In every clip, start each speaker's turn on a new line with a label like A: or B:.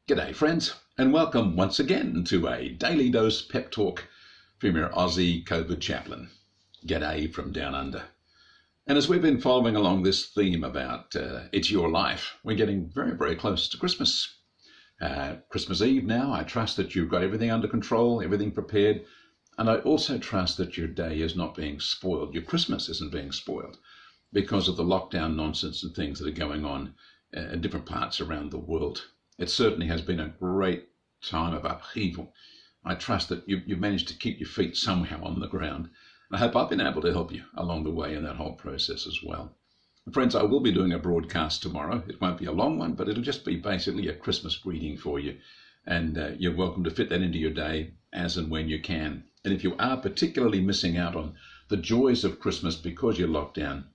A: G'day friends, and welcome once again to a daily dose pep talk from your Aussie Covid Chaplain. G'day from down under. And as we've been following along this theme about it's your life, we're getting very, very close to Christmas. Christmas Eve now. I trust that you've got everything under control, everything prepared, and I also trust that your day is not being spoiled. Your Christmas isn't being spoiled because of the lockdown nonsense and things that are going on in different parts around the world. It certainly has been a great time of upheaval. I trust that you've managed to keep your feet somehow on the ground. And I hope I've been able to help you along the way in that whole process as well. And friends, I will be doing a broadcast tomorrow. It won't be a long one, but it'll just be basically a Christmas greeting for you. And you're welcome to fit that into your day as and when you can. And if you are particularly missing out on the joys of Christmas because you're locked down,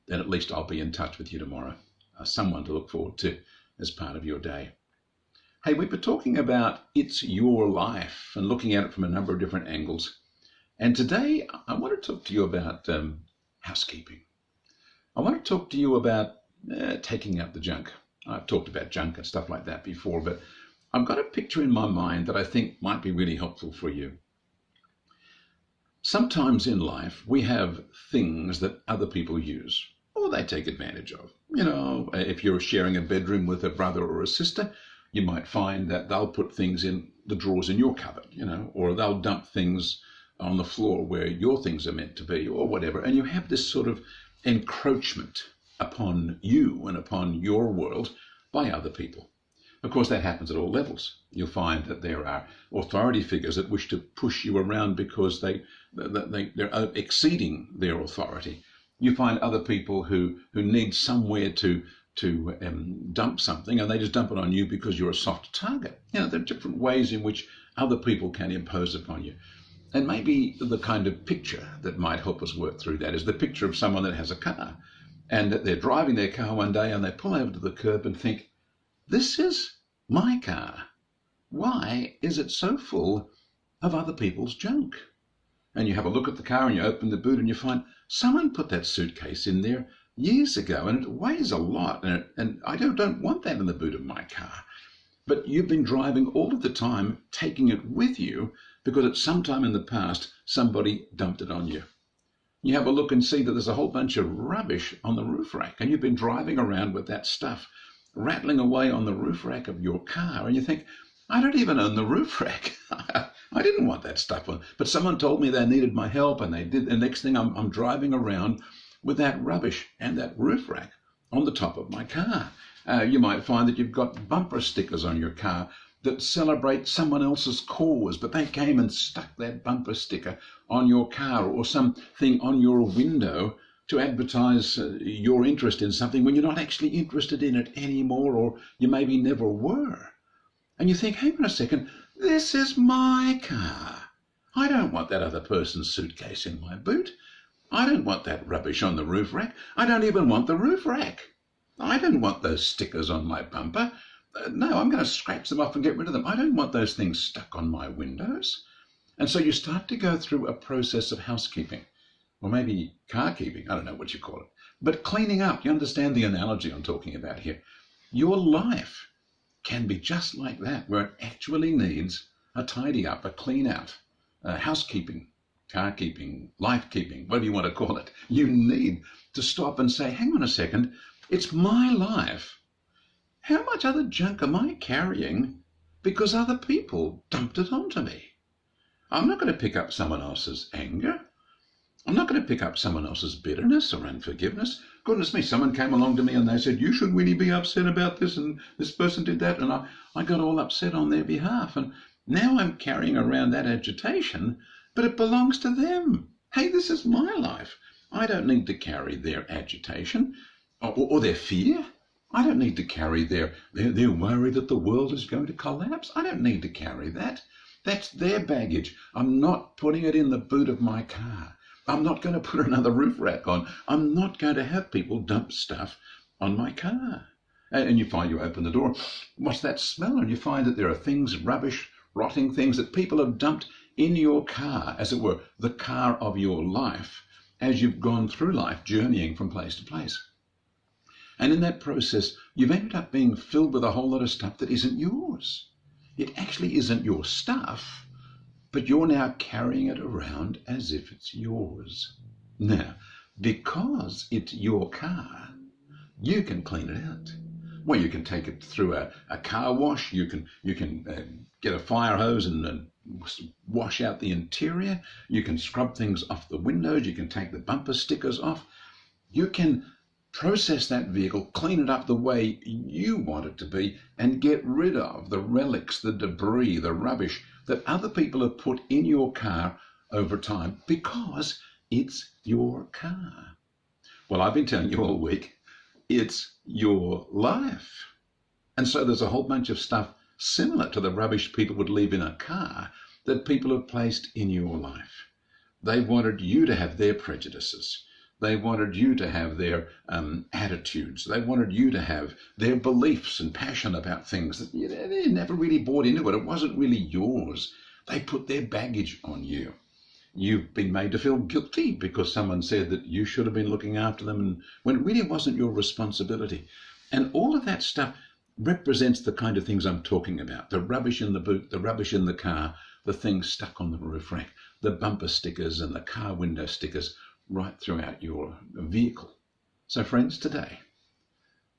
A: then at least I'll be in touch with you tomorrow. Someone to look forward to as part of your day. Hey, we've been talking about it's your life and looking at it from a number of different angles. And today I want to talk to you about housekeeping. I want to talk to you about taking out the junk. I've talked about junk and stuff like that before, but I've got a picture in my mind that I think might be really helpful for you. Sometimes in life we have things that other people use or they take advantage of. You know, if you're sharing a bedroom with a brother or a sister, you might find that they'll put things in the drawers in your cupboard, or they'll dump things on the floor where your things are meant to be or whatever. And you have this sort of encroachment upon you and upon your world by other people. Of course, that happens at all levels. You'll find that there are authority figures that wish to push you around because they're exceeding their authority. You find other people who need somewhere to dump something, and they just dump it on you because you're a soft target. There are different ways in which other people can impose upon you. And maybe the kind of picture that might help us work through that is the picture of someone that has a car, and that they're driving their car one day and they pull over to the curb and think, this is my car. Why is it so full of other people's junk? And you have a look at the car and you open the boot and you find someone put that suitcase in there years ago, and it weighs a lot, and I don't want that in the boot of my car. But you've been driving all of the time, taking it with you, because at some time in the past, somebody dumped it on you. You have a look and see that there's a whole bunch of rubbish on the roof rack, and you've been driving around with that stuff, rattling away on the roof rack of your car, and you think, I don't even own the roof rack. I didn't want that stuff on, but someone told me they needed my help, and they did. The next thing I'm driving around with that rubbish and that roof rack on the top of my car. You might find that you've got bumper stickers on your car that celebrate someone else's cause, but they came and stuck that bumper sticker on your car or something on your window to advertise your interest in something when you're not actually interested in it anymore, or you maybe never were. And you think, hang on a second, this is my car. I don't want that other person's suitcase in my boot. I don't want that rubbish on the roof rack. I don't even want the roof rack. I don't want those stickers on my bumper. No, I'm going to scratch them off and get rid of them. I don't want those things stuck on my windows. And so you start to go through a process of housekeeping, or maybe car keeping, I don't know what you call it, but cleaning up. You understand the analogy I'm talking about here. Your life can be just like that, where it actually needs a tidy up, a clean out, housekeeping, car keeping, life keeping, whatever you want to call it. You need to stop and say, hang on a second, it's my life. How much other junk am I carrying because other people dumped it onto me? I'm not going to pick up someone else's anger. I'm not going to pick up someone else's bitterness or unforgiveness. Goodness me, someone came along to me and they said, you should really be upset about this, and this person did that, and I got all upset on their behalf. And now I'm carrying around that agitation, but it belongs to them. Hey, this is my life. I don't need to carry their agitation or their fear. I don't need to carry their worry that the world is going to collapse. I don't need to carry that. That's their baggage. I'm not putting it in the boot of my car. I'm not going to put another roof rack on. I'm not going to have people dump stuff on my car. And you find you open the door, what's that smell? And you find that there are things, rubbish, rotting things that people have dumped in your car, as it were, the car of your life, as you've gone through life, journeying from place to place. And in that process, you've ended up being filled with a whole lot of stuff that isn't yours. It actually isn't your stuff, but you're now carrying it around as if it's yours. Now, because it's your car, you can clean it out. Well, you can take it through a car wash. You can get a fire hose and wash out the interior. You can scrub things off the windows. You can take the bumper stickers off. You can process that vehicle, clean it up the way you want it to be, and get rid of the relics, the debris, the rubbish that other people have put in your car over time because it's your car. Well, I've been telling you all week, it's your life. And so there's a whole bunch of stuff similar to the rubbish people would leave in a car that people have placed in your life. They wanted you to have their prejudices. They wanted you to have their attitudes. They wanted you to have their beliefs and passion about things that they never really bought into it. It wasn't really yours. They put their baggage on you. You've been made to feel guilty because someone said that you should have been looking after them when it really wasn't your responsibility. And all of that stuff represents the kind of things I'm talking about. The rubbish in the boot, the rubbish in the car, the things stuck on the roof rack, the bumper stickers and the car window stickers right throughout your vehicle. So friends, today,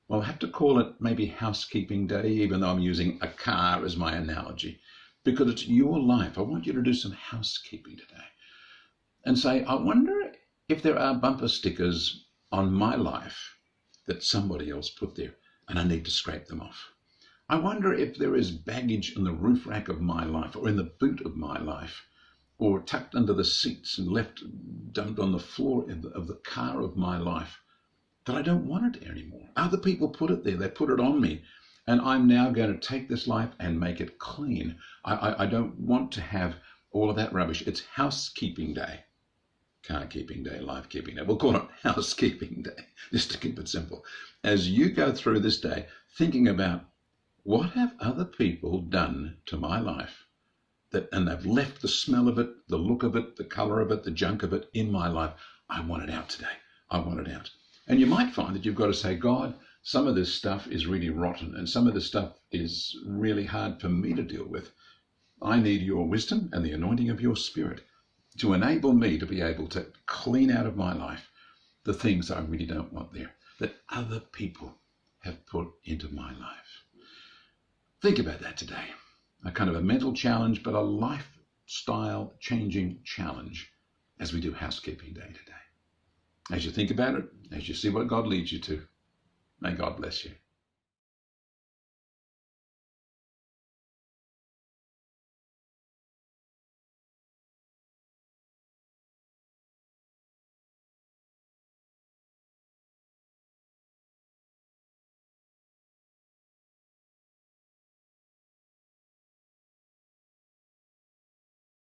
A: well, I have to call it maybe housekeeping day, even though I'm using a car as my analogy, because it's your life. I want you to do some housekeeping today and say, I wonder if there are bumper stickers on my life that somebody else put there and I need to scrape them off. I wonder if there is baggage in the roof rack of my life or in the boot of my life or tucked under the seats and left dumped on the floor of the car of my life that I don't want it anymore. Other people put it there. They put it on me. And I'm now going to take this life and make it clean. I don't want to have all of that rubbish. It's housekeeping day. Car keeping day, life keeping day. We'll call it housekeeping day, just to keep it simple. As you go through this day, thinking about what have other people done to my life, and they've left the smell of it, the look of it, the color of it, the junk of it in my life. I want it out today. I want it out. And you might find that you've got to say, God, some of this stuff is really rotten and some of this stuff is really hard for me to deal with. I need your wisdom and the anointing of your Spirit to enable me to be able to clean out of my life the things I really don't want there, that other people have put into my life. Think about that today. A kind of a mental challenge, but a lifestyle changing challenge as we do housekeeping day today. As you think about it, as you see what God leads you to, may God bless you.